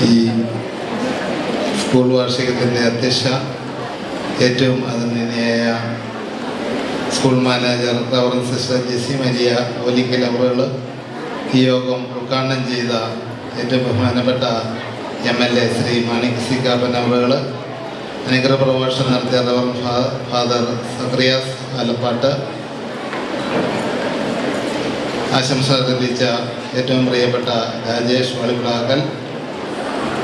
ഈ സ്കൂൾ വാർഷികത്തിൻ്റെ അധ്യക്ഷ, ഏറ്റവും ആദരണീയയായ school manager reverend sister Jessy Maria Olickal അവറുകൾ, ഈ യോഗം ഉദ്ഘാടനം ചെയ്ത ഏറ്റവും ബഹുമാനപ്പെട്ട MLA ശ്രീ മാണിക് സി കാപ്പൻ അവറുകൾ, അനുഗ്രഹ പ്രഭാഷണം നടത്തിയ റവറൻഡ് ഫാദർ സക്രിയാസ് ആലപ്പാട്ട്, ആശംസ അറിയിച്ച ഏറ്റവും പ്രിയപ്പെട്ട രാജേഷ് വളിവിളാക്കൽ,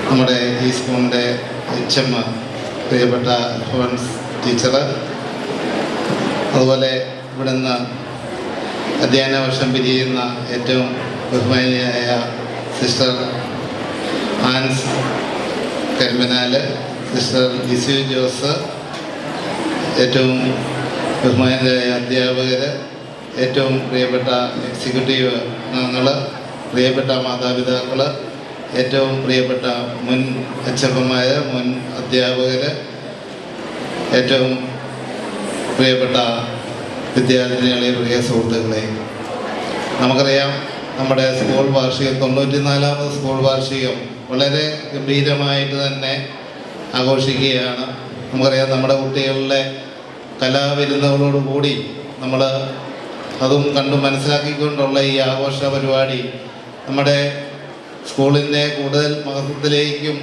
നമ്മുടെ ഈ സ്കൂളിൻ്റെ HM പ്രിയപ്പെട്ട അൽഫോൻസ് ടീച്ചർ, അതുപോലെ ഇവിടുന്ന് അധ്യയന വർഷം പിരിയുന്ന ഏറ്റവും ബഹുമാനിയായ സിസ്റ്റർ ആൻസ് കരിമ്പനാല്, സിസ്റ്റർ ലിസു ജോസ്, ഏറ്റവും ബഹുമാനിയായ അധ്യാപകർ, ഏറ്റവും പ്രിയപ്പെട്ട എക്സിക്യൂട്ടീവ് അംഗങ്ങൾ, പ്രിയപ്പെട്ട മാതാപിതാക്കൾ, ഏറ്റവും പ്രിയപ്പെട്ട മുൻ അച്ഛന്മാർ, മുൻ അധ്യാപകർ, ഏറ്റവും പ്രിയപ്പെട്ട വിദ്യാർത്ഥിനികളെ, പ്രിയ സുഹൃത്തുക്കളെ, നമുക്കറിയാം നമ്മുടെ സ്കൂൾ വാർഷികം 94ാമത് സ്കൂൾ വാർഷികം വളരെ ഗംഭീരമായിട്ട് തന്നെ ആഘോഷിക്കുകയാണ്. നമുക്കറിയാം നമ്മുടെ കുട്ടികളുടെ കലാവിരുന്നുകളോടുകൂടി നമ്മൾ അതും കണ്ടു മനസ്സിലാക്കിക്കൊണ്ടുള്ള ഈ ആഘോഷ പരിപാടി നമ്മുടെ സ്കൂളിൻ്റെ കൂടുതൽ മഹത്വത്തിലേക്കും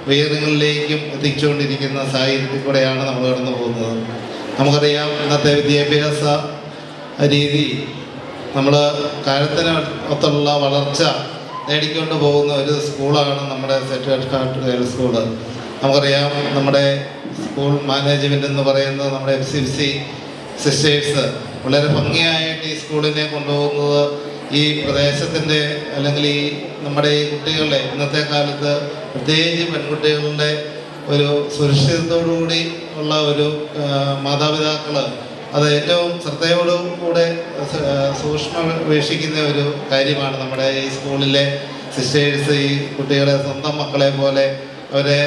ഉയരങ്ങളിലേക്കും എത്തിച്ചുകൊണ്ടിരിക്കുന്ന സാഹചര്യത്തിൽ കൂടെയാണ് നമ്മൾ കടന്നു പോകുന്നത്. നമുക്കറിയാം ഇന്നത്തെ വിദ്യാഭ്യാസ രീതി നമ്മൾ കാലത്തിന് ഒത്തുള്ള വളർച്ച നേടിക്കൊണ്ട് പോകുന്ന ഒരു സ്കൂളാണ് നമ്മുടെ സെക്രട്ടറി ഹാർട്ട് സ്കൂള്. നമുക്കറിയാം നമ്മുടെ സ്കൂൾ മാനേജ്മെൻറ്റ് എന്ന് പറയുന്നത് നമ്മുടെ FCC സിസ്റ്റേഴ്സ് വളരെ ഭംഗിയായിട്ട് ഈ സ്കൂളിനെ കൊണ്ടുപോകുന്നത് ഈ പ്രദേശത്തിൻ്റെ അല്ലെങ്കിൽ ഈ നമ്മുടെ ഈ കുട്ടികളുടെ ഇന്നത്തെ കാലത്ത് പ്രത്യേകിച്ച് പെൺകുട്ടികളുടെ ഒരു സുരക്ഷിതത്തോടുകൂടി ഉള്ള ഒരു മാതാപിതാക്കൾ അത് ഏറ്റവും ശ്രദ്ധയോടുകൂടെ സൂക്ഷ്മ വീക്ഷിക്കുന്ന ഒരു കാര്യമാണ്. നമ്മുടെ ഈ സ്കൂളിലെ സിസ്റ്റേഴ്സ് ഈ കുട്ടികളെ സ്വന്തം മക്കളെ പോലെ അവരെ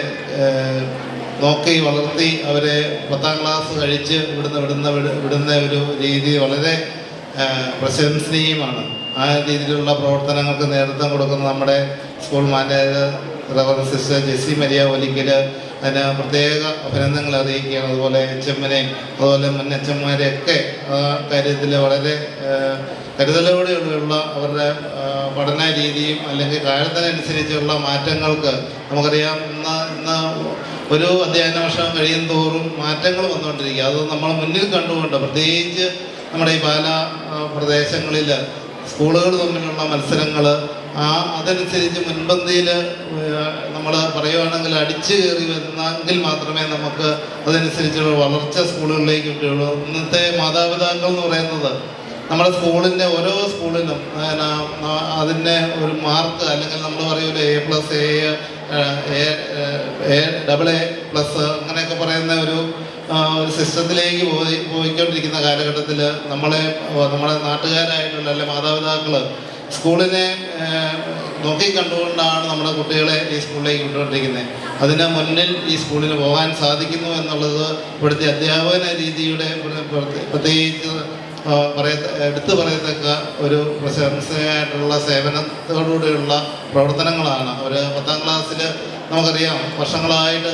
നോക്കി വളർത്തി അവരെ 10ാം ക്ലാസ് കഴിച്ച് വിടുന്ന ഒരു രീതി വളരെ പ്രശംസനീയമാണ്. ആ രീതിയിലുള്ള പ്രവർത്തനങ്ങൾക്ക് നേതൃത്വം കൊടുക്കുന്ന നമ്മുടെ school manager reverend sister Jessy Maria Olickal അതിന് പ്രത്യേക അഭിനന്ദനങ്ങൾ അറിയിക്കുകയാണ്. അതുപോലെ HMനെയും അതുപോലെ മുൻ HMമാരെയൊക്കെ ആ കാര്യത്തിൽ വളരെ കരുതലോടെയുള്ള അവരുടെ പഠന രീതിയും അല്ലെങ്കിൽ കാലത്തിനനുസരിച്ചുള്ള മാറ്റങ്ങൾക്ക് നമുക്കറിയാം ഇന്ന് ഒരു അധ്യയന വർഷം കഴിയും തോറും മാറ്റങ്ങൾ വന്നുകൊണ്ടിരിക്കുക. അത് നമ്മൾ മുന്നിൽ കണ്ടുകൊണ്ട് പ്രത്യേകിച്ച് നമ്മുടെ ഈ പാലാ പ്രദേശങ്ങളിൽ സ്കൂളുകൾ തമ്മിലുള്ള മത്സരങ്ങൾ അതനുസരിച്ച് മുൻപന്തിയിൽ നമ്മൾ പറയുകയാണെങ്കിൽ അടിച്ചു കയറി വരുന്നെങ്കിൽ മാത്രമേ നമുക്ക് അതനുസരിച്ചുള്ള വളർച്ച സ്കൂളുകളിലേക്ക് കിട്ടുകയുള്ളൂ. ഇന്നത്തെ മാതാപിതാക്കൾ എന്ന് പറയുന്നത് നമ്മുടെ സ്കൂളിൻ്റെ ഓരോ സ്കൂളിനും അതിൻ്റെ ഒരു മാർക്ക് അല്ലെങ്കിൽ നമ്മൾ പറയൂല AA+, അങ്ങനെയൊക്കെ പറയുന്ന ഒരു സിസ്റ്റത്തിലേക്ക് പോയിക്കൊണ്ടിരിക്കുന്ന കാലഘട്ടത്തിൽ നമ്മുടെ നാട്ടുകാരായിട്ടുള്ള അല്ലെ മാതാപിതാക്കൾ സ്കൂളിനെ നോക്കിക്കണ്ടുകൊണ്ടാണ് നമ്മുടെ കുട്ടികളെ ഈ സ്കൂളിലേക്ക് വിട്ടുകൊണ്ടിരിക്കുന്നത്. അതിന് മുന്നിൽ ഈ സ്കൂളിന് പോകാൻ സാധിക്കുന്നു എന്നുള്ളത് ഇവിടുത്തെ അധ്യാപന രീതിയുടെ പ്രത്യേകിച്ച് എടുത്തു പറയത്തക്ക ഒരു പ്രശംസയായിട്ടുള്ള സേവനത്തോടുകൂടിയുള്ള പ്രവർത്തനങ്ങളാണ്. ഒരു 10ാം ക്ലാസ്സിൽ നമുക്കറിയാം വർഷങ്ങളായിട്ട്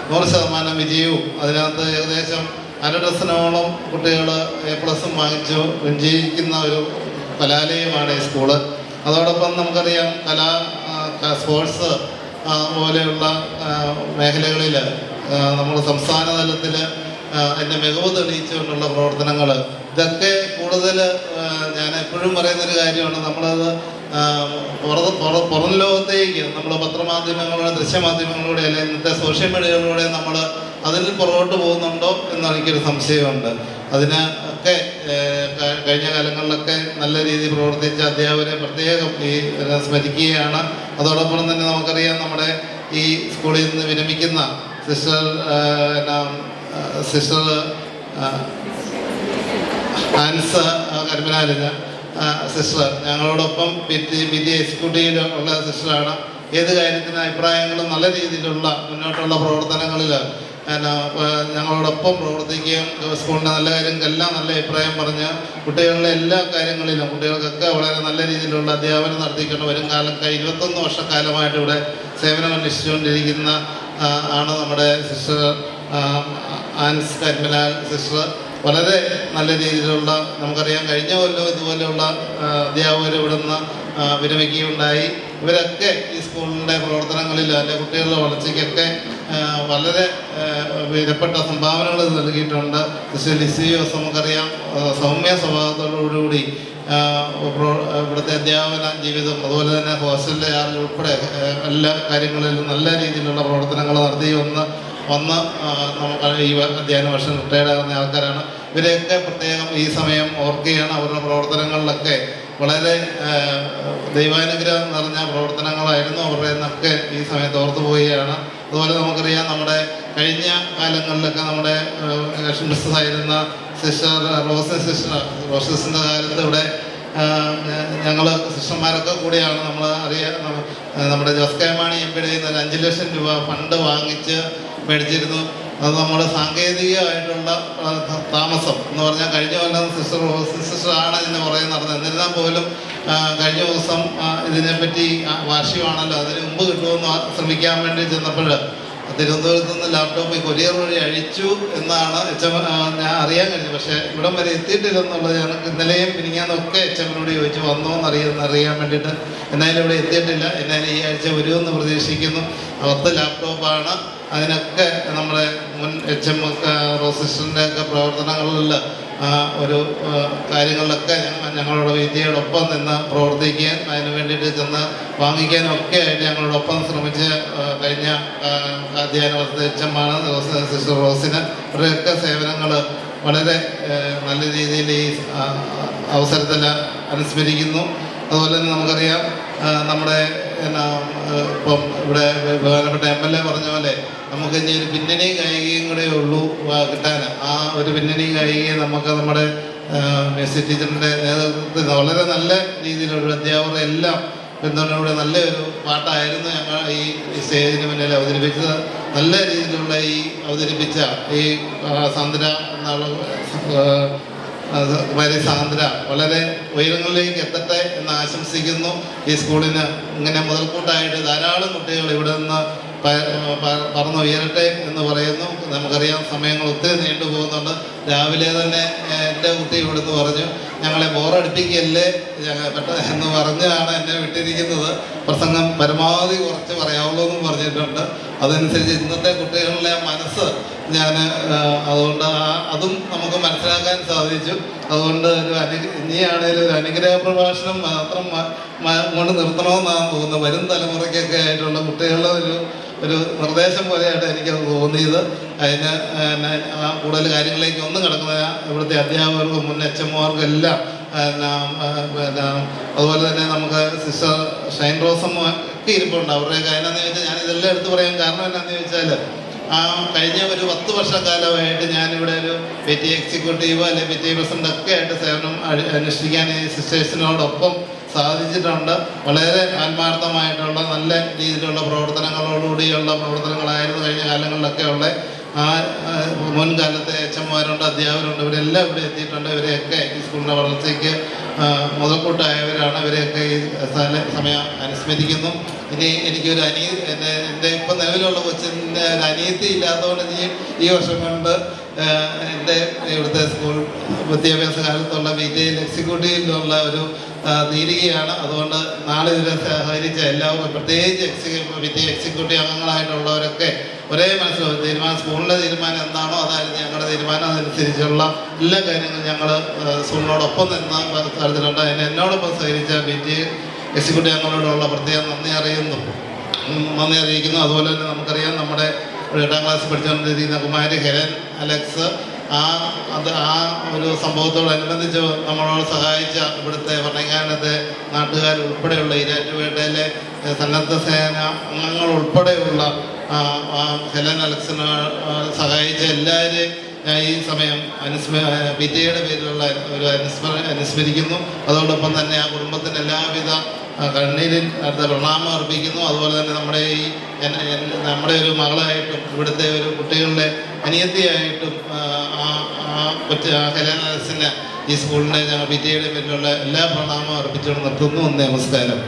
100% വിജയവും അതിനകത്ത് ഏകദേശം 1/2 ഡസനോളം കുട്ടികൾ A+ വാങ്ങിച്ചു വിജയിക്കുന്ന ഒരു കലാലയമാണ് ഈ സ്കൂള്. അതോടൊപ്പം നമുക്കറിയാം സ്പോർട്സ് പോലെയുള്ള മേഖലകളിൽ നമ്മൾ സംസ്ഥാന തലത്തിൽ അതിൻ്റെ മികവ് തെളിയിച്ചുകൊണ്ടുള്ള പ്രവർത്തനങ്ങൾ ഇതൊക്കെ കൂടുതൽ ഞാൻ എപ്പോഴും പറയുന്നൊരു കാര്യമാണ്. നമ്മളത് പുറം ലോകത്തേക്ക് നമ്മൾ പത്രമാധ്യമങ്ങളുടെ ദൃശ്യമാധ്യമങ്ങളിലൂടെ അല്ലെങ്കിൽ ഇന്നത്തെ സോഷ്യൽ മീഡിയകളിലൂടെ നമ്മൾ അതിൽ പുറകോട്ട് പോകുന്നുണ്ടോ എന്ന് എനിക്കൊരു സംശയമുണ്ട്. അതിന് ഒക്കെ കഴിഞ്ഞ കാലങ്ങളിലൊക്കെ നല്ല രീതിയിൽ പ്രവർത്തിച്ച അധ്യാപകരെ പ്രത്യേകം ഈ സ്മരിക്കുകയാണ്. അതോടൊപ്പം തന്നെ നമുക്കറിയാം നമ്മുടെ ഈ സ്കൂളിൽ നിന്ന് വിരമിക്കുന്ന സിസ്റ്റർ ആൻസ് കരിമ്പനാലിന് സിസ്റ്റർ ഞങ്ങളോടൊപ്പം PTA എക്സിക്യൂട്ടീവിൽ ഉള്ള സിസ്റ്ററാണ്. ഏത് കാര്യത്തിന് അഭിപ്രായങ്ങളും നല്ല രീതിയിലുള്ള മുന്നോട്ടുള്ള പ്രവർത്തനങ്ങളിൽ ഞങ്ങളോടൊപ്പം പ്രവർത്തിക്കുകയും സ്കൂളിൻ്റെ നല്ല കാര്യങ്ങൾക്കെല്ലാം നല്ല അഭിപ്രായം പറഞ്ഞ് കുട്ടികളുടെ എല്ലാ കാര്യങ്ങളിലും കുട്ടികൾക്കൊക്കെ വളരെ നല്ല രീതിയിലുള്ള അധ്യാപനം നടത്തിക്കൊണ്ട് വരും കാലത്ത് 21 വർഷക്കാലമായിട്ട് ഇവിടെ സേവനം അന്വേഷിച്ചുകൊണ്ടിരിക്കുന്ന ആണ് നമ്മുടെ സിസ്റ്റർ ആൻസ് കരിമനാൽ സിസ്റ്റർ. വളരെ നല്ല രീതിയിലുള്ള നമുക്കറിയാം കഴിഞ്ഞ കൊല്ലം ഇതുപോലെയുള്ള അധ്യാപകർ ഇവിടെ നിന്ന് വിരമിക്കുകയുണ്ടായി. ഇവരൊക്കെ ഈ സ്കൂളിൻ്റെ പ്രവർത്തനങ്ങളിൽ അല്ലെങ്കിൽ കുട്ടികളുടെ വളർച്ചയ്ക്കൊക്കെ വളരെ വിലപ്പെട്ട സംഭാവനകൾ നൽകിയിട്ടുണ്ട്. സിസ്റ്റർ ലിസി ജോസ് നമുക്കറിയാം സൗമ്യ സ്വഭാവത്തോടുകൂടി ഇവിടുത്തെ അധ്യാപന ജീവിതം അതുപോലെ തന്നെ ഹോസ്റ്റലിലെ ആളുകൾ ഉൾപ്പെടെ എല്ലാ കാര്യങ്ങളിലും നല്ല രീതിയിലുള്ള പ്രവർത്തനങ്ങൾ നടത്തി വന്ന് നമുക്ക് ഈ അധ്യയന വർഷം റിട്ടയർഡ് ആകുന്ന ആൾക്കാരാണ്. ഇവരെയൊക്കെ പ്രത്യേകം ഈ സമയം ഓർക്കുകയാണ്. അവരുടെ പ്രവർത്തനങ്ങളിലൊക്കെ വളരെ ദൈവാനുഗ്രഹം നിറഞ്ഞ പ്രവർത്തനങ്ങളായിരുന്നു. അവരുടെ നിന്നൊക്കെ ഈ സമയത്ത് ഓർത്തു പോവുകയാണ്. അതുപോലെ നമുക്കറിയാം നമ്മുടെ കഴിഞ്ഞ കാലങ്ങളിലൊക്കെ നമ്മുടെ മിസ്സസ് ആയിരുന്ന സിസ്റ്റർ റോസസിൻ്റെ കാലത്ത് ഇവിടെ ഞങ്ങൾ സിസ്റ്റർമാരൊക്കെ കൂടിയാണ് നമ്മുടെ ജോസ് കെ മാണി എം പിയുടെ 5 ലക്ഷം രൂപ ഫണ്ട് വാങ്ങിച്ച് മേടിച്ചിരുന്നു. അത് നമ്മുടെ സാങ്കേതികമായിട്ടുള്ള താമസം എന്ന് പറഞ്ഞാൽ കഴിഞ്ഞ കൊല്ലം സിസ്റ്ററാണ് ഇതിന് പുറകെ നടന്നത്. എന്നിരുന്നാൽ പോലും കഴിഞ്ഞ ദിവസം ഇതിനെപ്പറ്റി വാർഷികമാണല്ലോ, അതിന് മുമ്പ് കിട്ടുമെന്ന് ശ്രമിക്കാൻ വേണ്ടി ചെന്നപ്പോൾ തിരുവനന്തപുരത്ത് നിന്ന് ലാപ്ടോപ്പ് കൊറിയർ വഴി അഴിച്ചു എന്നാണ് ഞാൻ അറിയാൻ കഴിഞ്ഞത്. പക്ഷേ ഇവിടം വരെ എത്തിയിട്ടില്ലെന്നുള്ളത് ഞങ്ങൾക്ക് ഇന്നലെയും പിരിഞ്ഞാന്നൊക്കെ എച്ചമ്മനോട് ചോദിച്ചു വന്നോ എന്നറിയാൻ വേണ്ടിയിട്ട്. എന്നാലും ഇവിടെ എത്തിയിട്ടില്ല. എന്നാലും ഈ ആഴ്ച വരുമെന്ന് പ്രതീക്ഷിക്കുന്നു. 10 ലാപ്ടോപ്പാണ്. അതിനൊക്കെ നമ്മുടെ മുൻ HM റോസിസ്റ്ററിൻ്റെ ഒക്കെ പ്രവർത്തനങ്ങളിൽ ഒരു കാര്യങ്ങളിലൊക്കെ ഞങ്ങളുടെ വിദ്യയോടൊപ്പം നിന്ന് പ്രവർത്തിക്കാൻ അതിന് വേണ്ടിയിട്ട് ചെന്ന് വാങ്ങിക്കാനും ഒക്കെ ആയിട്ട് ഞങ്ങളോടൊപ്പം ശ്രമിച്ച് കഴിഞ്ഞ അധ്യയന വർഷത്തെ HM സിസ്റ്റർ റോസിന് ഇവരുടെയൊക്കെ സേവനങ്ങൾ വളരെ നല്ല രീതിയിൽ ഈ അവസരത്തിൽ അനുസ്മരിക്കുന്നു. അതുപോലെ തന്നെ നമുക്കറിയാം നമ്മുടെ ഇപ്പം ഇവിടെ ബഹുമാനപ്പെട്ട MLA പറഞ്ഞ പോലെ നമുക്ക് ഇനി ഒരു പിന്നണി ഗായികയും കൂടെ ഉള്ളൂ കിട്ടാൻ. ആ ഒരു പിന്നണി ഗായികയെ നമുക്ക് നമ്മുടെ മ്യൂസിക് ടീച്ചറിൻ്റെ നേതൃത്വത്തിൽ വളരെ നല്ല രീതിയിലുള്ള അധ്യാപകർ എല്ലാം പിന്തുണയോടെ നല്ലൊരു പാട്ടായിരുന്നു ഞങ്ങൾ ഈ സ്റ്റേജിന് മുന്നിൽ അവതരിപ്പിച്ചത്. നല്ല രീതിയിലുള്ള ഈ അവതരിപ്പിച്ച ഈ സാന്ദ്ര സാന്ദ്ര വളരെ ഉയരങ്ങളിലേക്ക് എത്തട്ടെ എന്ന് ആശംസിക്കുന്നു. ഈ സ്കൂളിന് ഇങ്ങനെ മുതൽക്കൂട്ടായിട്ട് ധാരാളം കുട്ടികൾ ഇവിടെ നിന്ന് പറന്നുയരട്ടെ എന്ന് പറയുന്നു. നമുക്കറിയാം സമയങ്ങൾ ഒത്തിരി നീണ്ടു പോകുന്നുണ്ട്. രാവിലെ തന്നെ എൻ്റെ കുട്ടി ഇവിടുന്ന് പറഞ്ഞു ഞങ്ങളെ ബോറടിപ്പിക്കല്ലേ എന്ന് പറഞ്ഞാണ് എന്നെ വിട്ടിരിക്കുന്നത്. പ്രസംഗം പരമാവധി കുറച്ച് പറയാവുള്ളൂ എന്നും പറഞ്ഞിട്ടുണ്ട്. അതനുസരിച്ച് ഇന്നത്തെ കുട്ടികളുടെ മനസ്സ് ഞാൻ അതുകൊണ്ട് അതും നമുക്ക് മനസ്സിലാക്കാൻ സാധിച്ചു. അതുകൊണ്ട് ഇനിയാണേലും ഒരു അനുഗ്രഹ പ്രഭാഷണം മാത്രം കൊണ്ട് നിർത്തണമെന്നാണ് തോന്നുന്നത്. വരും തലമുറയ്ക്കൊക്കെ ആയിട്ടുള്ള കുട്ടികളുടെ ഒരു നിർദ്ദേശം പോലെയായിട്ട് എനിക്കത് തോന്നിയത്. അതിന് കൂടുതൽ കാര്യങ്ങളിലേക്ക് ഒന്നും കിടക്കുന്ന ഇവിടുത്തെ അധ്യാപകർക്കും മുൻ HMമാർക്കും എല്ലാം അതുപോലെ തന്നെ നമുക്ക് സിസ്റ്റർ ഷൈൻ റോസം ഒക്കെ ഇരിപ്പുണ്ട്. അവരുടെ കാര്യം ചോദിച്ചാൽ ഞാനിതെല്ലാം എടുത്തു പറയാൻ കാരണം എന്താണെന്ന് ചോദിച്ചാൽ കഴിഞ്ഞ ഒരു 10 വർഷക്കാലമായിട്ട് ഞാനിവിടെ ഒരു PT എക്സിക്യൂട്ടീവ് അല്ലെങ്കിൽ PT പ്രസിഡന്റ് ഒക്കെ ആയിട്ട് സേവനം അനുഷ്ഠിക്കാൻ ഈ സിസ്റ്റേഴ്സിനോടൊപ്പം സാധിച്ചിട്ടുണ്ട്. വളരെ ആത്മാർത്ഥമായിട്ടുള്ള നല്ല രീതിയിലുള്ള പ്രവർത്തനങ്ങളോടുകൂടിയുള്ള പ്രവർത്തനങ്ങളായിരുന്നു കഴിഞ്ഞ കാലങ്ങളിലൊക്കെ ഉള്ള. മുൻകാലത്തെ HMമാരുണ്ട്, അധ്യാപകരുണ്ട്, ഇവരെല്ലാം ഇവിടെ എത്തിയിട്ടുണ്ട്. ഇവരെയൊക്കെ ഈ സ്കൂളിൻ്റെ വളർച്ചയ്ക്ക് മുതൽക്കൂട്ടായവരാണ്. ഇവരെയൊക്കെ ഈ സമയം അനുസ്മരിക്കുന്നു. ഇനി എനിക്കൊരു എൻ്റെ ഇപ്പം നിലവിലുള്ള കൊച്ചിൻ്റെ ഒരു അനിയത്തി ഇല്ലാത്തതുകൊണ്ട് ഈ വർഷം കൊണ്ട് എൻ്റെ ഇവിടുത്തെ സ്കൂൾ വിദ്യാഭ്യാസ കാലത്തുള്ള വിദ്യയിൽ എക്സിക്യൂട്ടീവിലുള്ള ഒരു തീരുകയാണ്. അതുകൊണ്ട് നാളെ ഇതിനെ സഹകരിച്ച എല്ലാവർക്കും പ്രത്യേകിച്ച് വിദ്യ എക്സിക്യൂട്ടീവ് അംഗങ്ങളായിട്ടുള്ളവരൊക്കെ ഒരേ മനസ്സിലാവും തീരുമാനം സ്കൂളിൻ്റെ തീരുമാനം എന്താണോ അതായിരുന്നു ഞങ്ങളുടെ തീരുമാനം. അതനുസരിച്ചുള്ള എല്ലാ കാര്യങ്ങളും ഞങ്ങൾ സ്കൂളിനോടൊപ്പം നിന്ന തരത്തിലുണ്ട്. അതിന് എന്നോടൊപ്പം സഹകരിച്ച വിദ്യ എക്സിക്യൂട്ടീവ് അംഗങ്ങളോടുള്ള പ്രത്യേകം നന്ദി അറിയിക്കുന്നു. അതുപോലെ തന്നെ നമുക്കറിയാം നമ്മുടെ 8ാം ക്ലാസ്സിൽ പഠിച്ചുകൊണ്ടിരിക്കുന്ന കുമാരി ഹെലൻ അലക്സ് ആ ഒരു സംഭവത്തോടനുബന്ധിച്ച് നമ്മളോട് സഹായിച്ച ഇവിടുത്തെ ഭരണങ്ങാനത്തെ നാട്ടുകാർ ഉൾപ്പെടെയുള്ള ഈരാറ്റുപേട്ടയിലെ സന്നദ്ധ സേന അംഗങ്ങൾ ഉൾപ്പെടെയുള്ള ഹെലൻ അലക്സിനെ സഹായിച്ച എല്ലാവരെയും ഞാൻ ഈ സമയം PTA പേരിലുള്ള ഒരു അനുസ്മരിക്കുന്നു. അതോടൊപ്പം തന്നെ ആ കുടുംബത്തിന് എല്ലാവിധ കണ്ണീരിൽ അടുത്ത പ്രണാമം അർപ്പിക്കുന്നു. അതുപോലെ തന്നെ നമ്മുടെ ഒരു മകളായിട്ടും ഇവിടുത്തെ ഒരു കുട്ടികളുടെ അനിയത്തിയായിട്ടും ഹെലനസിന് ഈ സ്കൂളിൻ്റെ ഞങ്ങൾ PTA യുടെ പേരിലുള്ള എല്ലാ പ്രണാമവും അർപ്പിച്ചുകൊണ്ട് നിർത്തുന്നു. നമസ്കാരം.